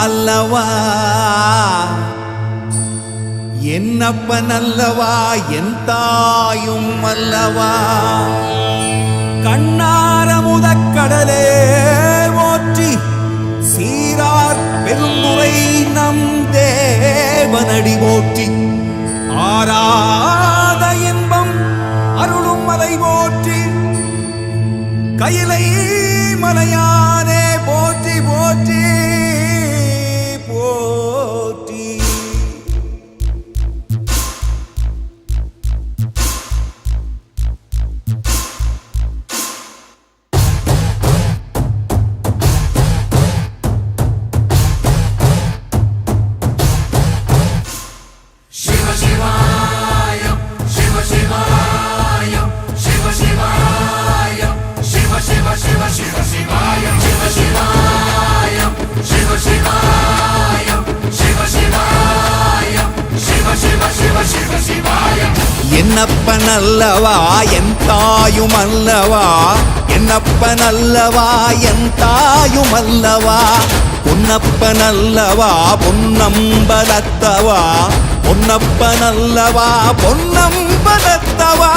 அல்லவா என்னப்பன் அல்லவா என் தாயும் அல்லவா கண்ணார முதக்கடலே போற்றி சீரார் பெருந்துரை நம் தேவனடி போற்றி ஆராத இன்பம் அருளும் மலை போற்றி கையிலை மலையானே போற்றி போற்றி போற்றி என்னப்பன் அல்லவா என் தாயும் அல்லவா என்னப்பன் அல்லவா என் தாயும் அல்லவா பொன்னப்பன் அல்லவா பொன்னம்பலத்தவா பொன்னப்பன் அல்லவா பொன்னம்பலத்தவா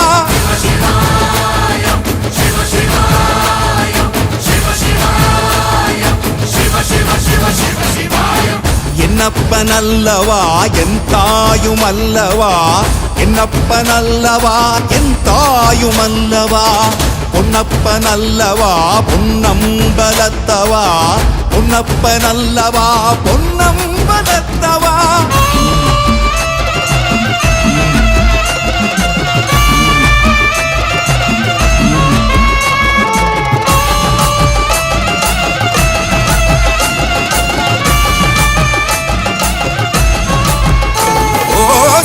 என்னப்பன் அல்லவா என் தாயும் அல்லவா என்னப்பன் அல்லவா என் தாயும் அல்லவா பொன்னப்பன் அல்லவா பொன்னம்பலத்தவா பொன்னப்பன் அல்லவா பொன்னம்பலத்தவா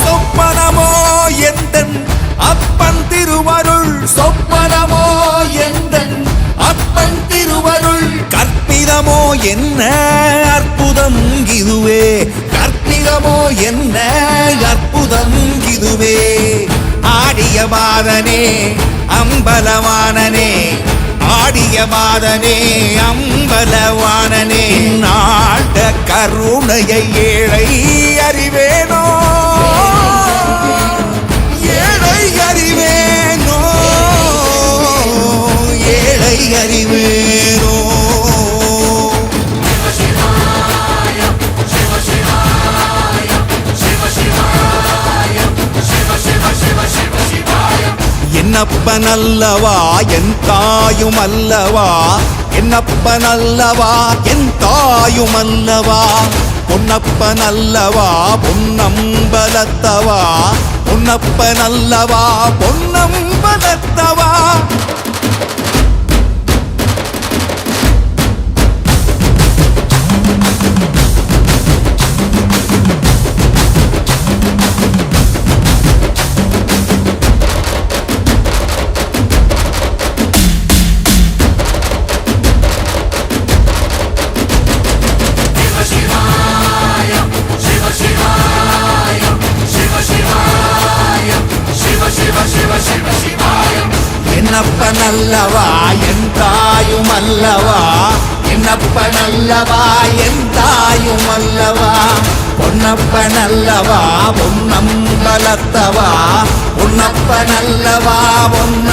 சொப்பனமோ எந்தன் அப்பன் திருவருள் சொப்பனமோ எந்தன் அப்பன் திருவருள் கற்பிதமோ என்ன அற்புதம் இதுவே கற்பிதமோ என்ன அற்புதம் இதுவே ஆடிய மாதனே அம்பலவானனே ஆடிய மாதனே அம்பலவானனே நாட கருணையை ஏழை அறிவேனோ ஏழை அறிவேனோ ஏழை அறிவேனோ என்னப்பன் அல்லவா என் தாயும் அல்லவா என்னப்பன் அல்லவா என் தாயும் அல்லவா பொன்னப்பன் அல்லவா பொன்னம்பலத்தவா பொன்னப்பன் அல்லவா பொன்னம்பலத்தவா என்னப்பன் அல்லவா என் தாயும் அல்லவா என்னப்பன் அல்லவா என் தாயும் அல்லவா பொன்னப்பன் அல்லவா பொன்னம்பலத்தவா பொன்னப்பன் அல்லவா பொன்ன